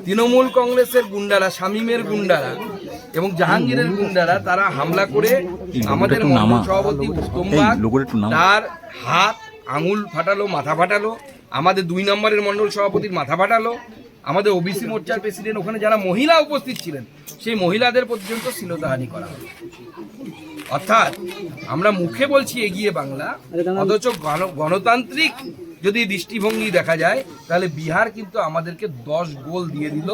তৃণমূল কংগ্রেসের গুন্ডারা, শামীমের গুন্ডারা এবং জাহাঙ্গীরের গুন্ডারা তারা হামলা করে আমাদের মণ্ডল সভাপতি উত্তম বাগ তার হাত আঙুল ফাটালো, মাথা ফাটালো, আমাদের 2 নম্বরের মণ্ডল সভাপতির মাথা ফাটালো, আমাদের ওবিসি মোর্চার প্রেসিডেন্ট ওখানে যারা মহিলা উপস্থিত ছিলেন সেই মহিলাদের পর্যন্ত শ্লীলতাহানি করা হলো। অর্থাৎ আমরা মুখে বলছি এগিয়ে বাংলা, অথচ গণতান্ত্রিক যদি দৃষ্টিভঙ্গি দেখা যায় তাহলে বিহার কিন্তু আমাদেরকে 10 গোল দিয়ে দিল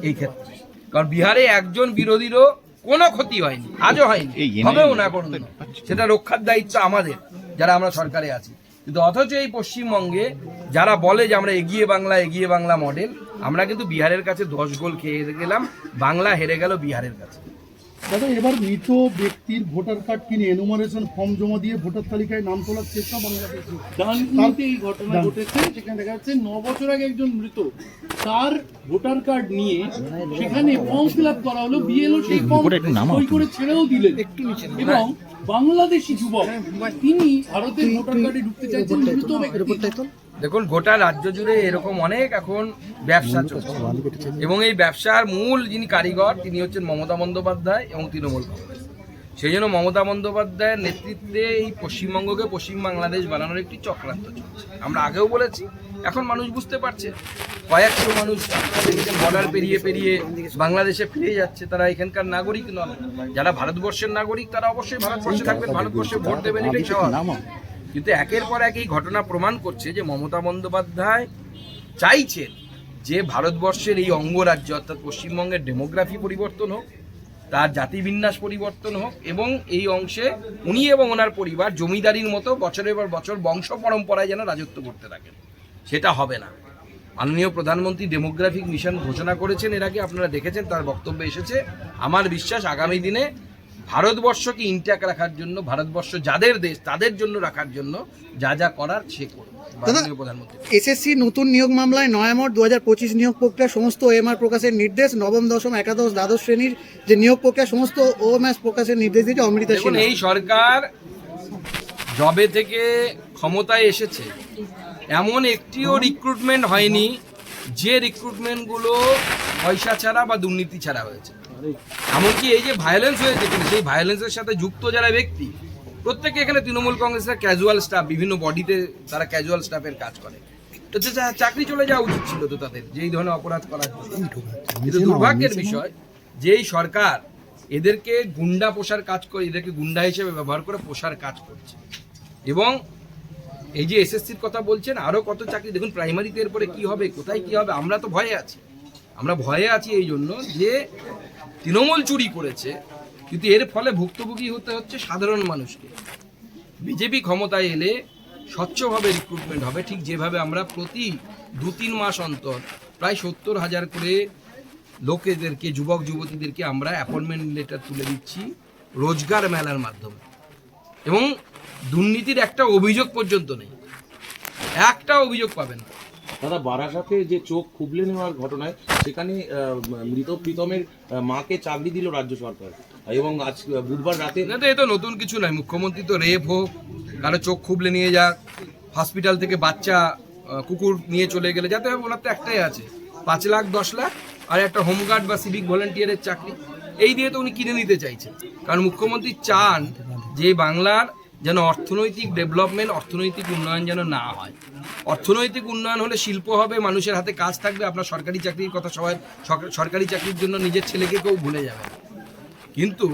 এই ক্ষেত্রে। কারণ বিহারে একজন বিরোধীরও কোনো ক্ষতি হয়নি, আজও হয়নি, হবেও না কোনোদিন। সেটা রক্ষার দায়িত্ব আমাদের যারা আমরা সরকারে আছি। কিন্তু অথচ এই পশ্চিমবঙ্গে যারা বলে যে আমরা এগিয়ে বাংলা মডেল, আমরা কিন্তু বিহারের কাছে 10 গোল খেয়ে গেলাম, বাংলা হেরে গেল বিহারের কাছে। দাদা, এবার মৃত ব্যক্তির ভোটার কার্ড কিনে এনুমারেশন ফর্ম জমা দিয়ে ভোটার তালিকায় নাম তোলার চেষ্টা বাংলাদেশে এই ঘটনা ঘটেছে। সেখানে দেখা যাচ্ছে 9 বছর আগে একজন মৃত, তার ভোটার কার্ড নিয়ে সেখানে ফর্ম ফিল আপ করা হলো, বিএলও সেই ফর্ম সই করে ছেড়েও দিলেন। এবং বাংলাদেশি যুবক তিনি ভারতের ভোটার কার্ডে ঢুকতে চাইছেন মৃত ব্যক্তি। দেখুন, গোটা রাজ্য জুড়ে এরকম অনেক এখন ব্যবসা চলছে এবং এই ব্যবসার মূল যিনি কারিগর তিনি হচ্ছেন মমতা বন্দ্যোপাধ্যায় এবং তৃণমূল কংগ্রেস। সেই জন্য মমতা বন্দ্যোপাধ্যায়ের নেতৃত্বে এই পশ্চিমবঙ্গকে পশ্চিম বাংলাদেশ বানানোর একটি চক্রান্ত চলছে। আমরা আগেও বলেছি, এখন মানুষ বুঝতে পারছে। কয়েকশো মানুষ বর্ডার পেরিয়ে বাংলাদেশে ফিরে যাচ্ছে, তারা এখানকার নাগরিক নন। যারা ভারতবর্ষের নাগরিক তারা অবশ্যই ভারতবর্ষে থাকবেন, ভারতবর্ষে ভোট দেবেন, এটাই স্বাভাবিক। কিন্তু একের পর এক এই ঘটনা প্রমাণ করছে যে মমতা বন্দ্যোপাধ্যায় চাইছেন যে ভারতবর্ষের এই অঙ্গরাজ্য অর্থাৎ পশ্চিমবঙ্গের ডেমোগ্রাফি পরিবর্তন হোক, তার জাতিবিন্যাস পরিবর্তন হোক এবং এই অংশে উনি এবং ওনার পরিবার জমিদারির মতো বছরের পর বছর বংশ পরম্পরায় যেন রাজত্ব করতে থাকেন। সেটা হবে না। মাননীয় প্রধানমন্ত্রী ডেমোগ্রাফিক মিশন ঘোষণা করেছেন, এর আগে আপনারা দেখেছেন, তার বক্তব্যে এসেছে। আমার বিশ্বাস আগামী দিনে ভারতবর্ষকে ইনট্যাক্ট রাখার জন্য, ভারতবর্ষ যাদের দেশ তাদের জন্য রাখার জন্য যা যা করার সে করবে। প্রধানমন্ত্রী এসএসসি নতুন নিয়োগ মামলায় 9 মার্চ 2025 নিয়োগ প্রক্রিয়া সমস্ত ওএমআর প্রকাশের নির্দেশ। নবম, দশম, একাদশ, দ্বাদশ শ্রেণীর যে নিয়োগ প্রক্রিয়া সমস্ত ওএমআর প্রকাশের নির্দেশ দিয়েছে অমৃতা সিনহা। এই সরকার জবে থেকে ক্ষমতায় এসেছে এমন একটিও রিক্রুটমেন্ট হয়নি যে রিক্রুটমেন্টগুলো পয়সা ছাড়া বা দুর্নীতি ছাড়া হয়েছে। এমনকি এই যে ভায়োলেন্স হয়েছে সেই ভায়োলেন্সের সাথে যুক্ত যারা ব্যক্তি প্রত্যেকে এখানে তৃণমূল কংগ্রেসের ক্যাজুয়াল স্টাফ, বিভিন্ন বডিতে তারা ক্যাজুয়াল স্টাফের কাজ করে। তো চাকরি চলে যাওয়া উচিত ছিল তো তাদের, যে এই ধরনের অপরাধ করার জন্য। কিন্তু দুর্ভাগ্যের বিষয় যে এই সরকার এদেরকে গুন্ডা পোষার কাজ করে, এদেরকে গুন্ডা হিসেবে ব্যবহার করে পোষার কাজ করছে। এবং এই যে এসএসসির কথা বলছেন, আরও কত চাকরি দেখুন, প্রাইমারিতে এরপরে কি হবে, কোথায় কি হবে, আমরা তো ভয়ে আছি। আমরা ভয়ে আছি এই জন্য যে তৃণমূল চুরি করেছে, কিন্তু এর ফলে ভুক্তভোগী হতে হচ্ছে সাধারণ মানুষকে। বিজেপি ক্ষমতায় এলে স্বচ্ছভাবে রিক্রুটমেন্ট হবে, ঠিক যেভাবে আমরা প্রতি 2-3 মাস অন্তর প্রায় 70,000 করে লোকেদেরকে, যুবক যুবতীদেরকে আমরা অ্যাপয়েন্টমেন্ট লেটার তুলে দিচ্ছি রোজগার মেলার মাধ্যমে। এবং দুর্নীতির একটা অভিযোগ পর্যন্ত নেই, একটা অভিযোগ পাবেন না। দাদা, বারাসাতে যে চোখ খুবলে নেওয়ার ঘটনায় সেখানে মৃত প্রীতমের মাকে চাকরি দিল রাজ্য সরকার, এবং আজ বুধবার রাতে। এ তো নতুন কিছু নয়। মুখ্যমন্ত্রী তো রেপ হোক, কারো চোখ খুবলে নিয়ে যাক, হসপিটাল থেকে বাচ্চা কুকুর নিয়ে চলে গেলে, যাতে ওনার তো একটাই আছে, 5 লাখ 10 লাখ আর একটা হোমগার্ড বা সিভিক ভলেন্টিয়ারের চাকরি, এই দিয়ে তো উনি কিনে নিতে চাইছেন। কারণ মুখ্যমন্ত্রী চান যে বাংলার যেন অর্থনৈতিক ডেভেলপমেন্ট, অর্থনৈতিক উন্নয়ন যেন না হয়। অর্থনৈতিক উন্নয়ন হলে শিল্প হবে, মানুষের হাতে কাজ থাকবে। আপনার সরকারি চাকরির কথা সবাই, সরকারি চাকরির জন্য নিজের ছেলেকে কেউ ভুলে যাবে। কিন্তু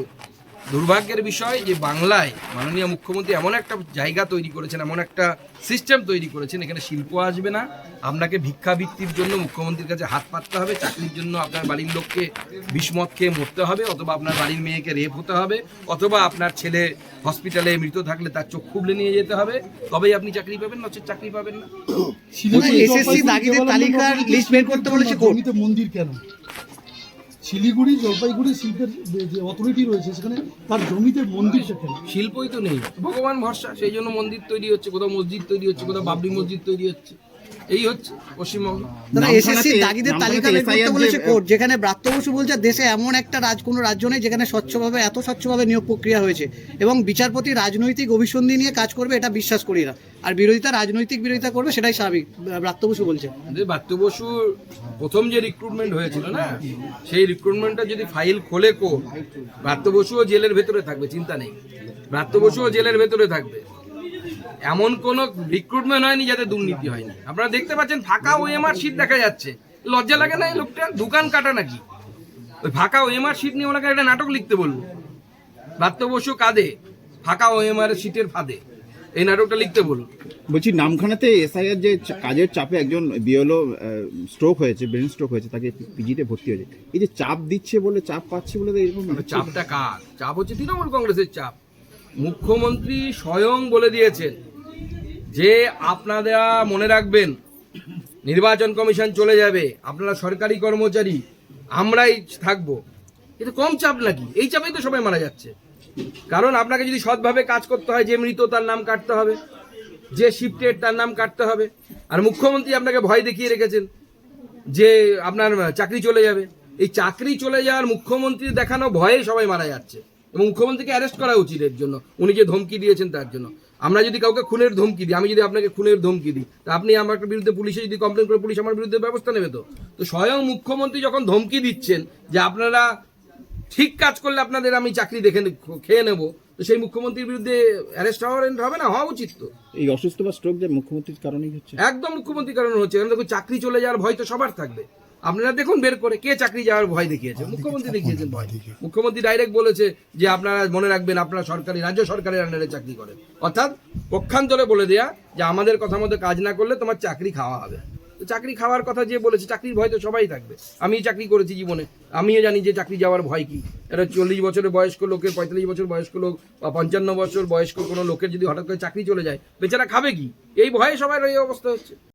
দুর্ভাগ্যের বিষয় যে বাংলায় মাননীয় মুখ্যমন্ত্রী এমন একটা জায়গা তৈরি করেছেন, এমন একটা সিস্টেম তৈরি করেছেন, এখানে শিল্প আসবে না। আপনাকে ভিক্ষাবৃত্তির জন্য মুখ্যমন্ত্রীর কাছে হাত পাততে হবে, চাকরির জন্য আপনার বাড়ির লোককে বিষমত খেয়ে মরতে হবে, অথবা আপনার বাড়ির মেয়েকে রেপ হতে হবে, অথবা আপনার ছেলে হসপিটালে মৃত থাকলে তার চোখ খুবলে নিয়ে যেতে হবে, তবেই আপনি চাকরি পাবেন, নচেত চাকরি পাবেন না। এসএসসি দাগিদের তালিকার লিস্ট বের করতে বলেছে কোর্ট। মন্দির কেন? শিলিগুড়ি, জলপাইগুড়ি শিল্পের যে অথরিটি রয়েছে সেখানে তার জমিতে মন্দির সেখানে শিল্পই তো নেই, ভগবান ভরসা, সেই জন্য মন্দির তৈরি হচ্ছে, কোথাও মসজিদ তৈরি হচ্ছে, কোথাও বাবরি মসজিদ তৈরি হচ্ছে। এই হচ্ছে পশ্চিমবঙ্গ। দাদা এসএসসি দাগিদের তালিকা বের করতে বলেছে কোর্ট, যেখানে ব্রাত্য বসু বলছে দেশে এমন একটা কোনো রাজ্য নেই যেখানে স্বচ্ছভাবে নিয়োগ প্রক্রিয়া হয়েছে এবং বিচারপতি রাজনৈতিক অভিসন্ধি নিয়ে কাজ করবে এটা বিশ্বাস করি না, আর বিরোধিতা রাজনৈতিক বিরোধিতা করবে সেটাই স্বাভাবিক, ব্রাত্য বসু বলছে। ব্রাত্য বসু প্রথম যে রিক্রুটমেন্ট হয়েছিল না, সেই রিক্রুটমেন্টটা যদি ফাইল খোলে ব্রাত্য বসুও জেলের ভেতরে থাকবে, চিন্তা নেই, ব্রাত্য বসুও জেলের ভেতরে থাকবে। এমন কোন রিক্রুটমেন্ট হয়নি যাতে দুর্নীতি হয়নি। আপনারা দেখতে পাচ্ছেন ফাঁকা ওএমআর শিট দেখা যাচ্ছে, লজ্জা লাগে না এই লোকটা? দোকান কাটা নাকি? ওই ফাঁকা ওএমআর শিট নিয়ে ওনাকে একটা নাটক লিখতে বলবো। ব্রাত্য বসু কাঁদে ফাঁকা ওএমআর শিটের ফাঁদে, এই নাটকটা লিখতে বলুন। বলছি নামখানাতে এসআইআর যে কাজের চাপে একজন বিএলও স্ট্রোক হয়েছে, ব্রেন স্ট্রোক হয়েছে, তাকে পিজিতে ভর্তি হয়েছে। এই যে চাপ দিচ্ছে বলে, চাপ পাচ্ছে বলে এরকম চাপটা কার? চাপ হচ্ছে তৃণমূল কংগ্রেসের চাপ। মুখ্যমন্ত্রী স্বয়ং বলে দিয়েছেন যে আপনারা মনে রাখবেন নির্বাচন কমিশন চলে যাবে, আপনারা সরকারি কর্মচারী, আমরাই থাকবো। এটা কম চাপ নাকি? এই চাপেই তো সবাই মারা যাচ্ছে। কারণ আপনাকে যদি সৎভাবে কাজ করতে হয়, যে মৃত তার নাম কাটতে হবে, যে শিফটেড তার নাম কাটতে হবে। আর মুখ্যমন্ত্রী আপনাকে ভয় দেখিয়ে রেখেছেন যে আপনার চাকরি চলে যাবে। এই চাকরি চলে যাওয়ার মুখ্যমন্ত্রী দেখানো ভয়ে সবাই মারা যাচ্ছে এবং মুখ্যমন্ত্রীকে অ্যারেস্ট করা উচিত এর জন্য, উনি যে ধমকি দিয়েছেন তার জন্য। আমরা যদি কাউকে খুনের ধমকি দিই, আমি যদি আপনাকে খুনের ধমকি দিই, তা আপনি আমার বিরুদ্ধে পুলিশে যদি কমপ্লেন করে, পুলিশ আমার বিরুদ্ধে ব্যবস্থা নেবে। তো স্বয়ং মুখ্যমন্ত্রী যখন ধমকি দিচ্ছেন যে আপনারা ঠিক কাজ করলে আপনাদের আমি চাকরি দেখে খেয়ে নেবো, তো সেই মুখ্যমন্ত্রীর বিরুদ্ধে অ্যারেস্ট হবে না? হওয়া উচিত। তো এই অসুস্থ বা স্ট্রোক যে মুখ্যমন্ত্রীর কারণেই হচ্ছে, একদম মুখ্যমন্ত্রীর কারণে হচ্ছে। কারণ দেখুন, চাকরি চলে যাওয়ার ভয় তো সবার থাকবে। আপনারা দেখুন বের করে কে চাকরি যাওয়ার ভয় দেখিয়েছে? মুখ্যমন্ত্রী দেখিয়েছেন ভয়। মুখ্যমন্ত্রী ডাইরেক্ট বলেছে যে আপনারা মনে রাখবেন আপনারা সরকারি, রাজ্য সরকারের আন্ডারে চাকরি করেন, অর্থাৎ পক্ষান্তরে বলে দেয়া যে আমাদের কথা মতো কাজ না করলে তোমার চাকরি খাওয়া হবে। তো চাকরি খাওয়ার কথা যে বলেছে, চাকরির ভয় তো সবাই থাকবে। আমি চাকরি করেছি জীবনে, আমিও জানি যে চাকরি যাওয়ার ভয় কি। এটা 40 বছরের বয়স্ক লোকের, 45 বছর বয়স্ক লোক বা 55 বছর বয়স্ক কোনো লোকের যদি হঠাৎ করে চাকরি চলে যায়, বেচারা খাবে কি? এই ভয়ে সবাই এই অবস্থা হচ্ছে।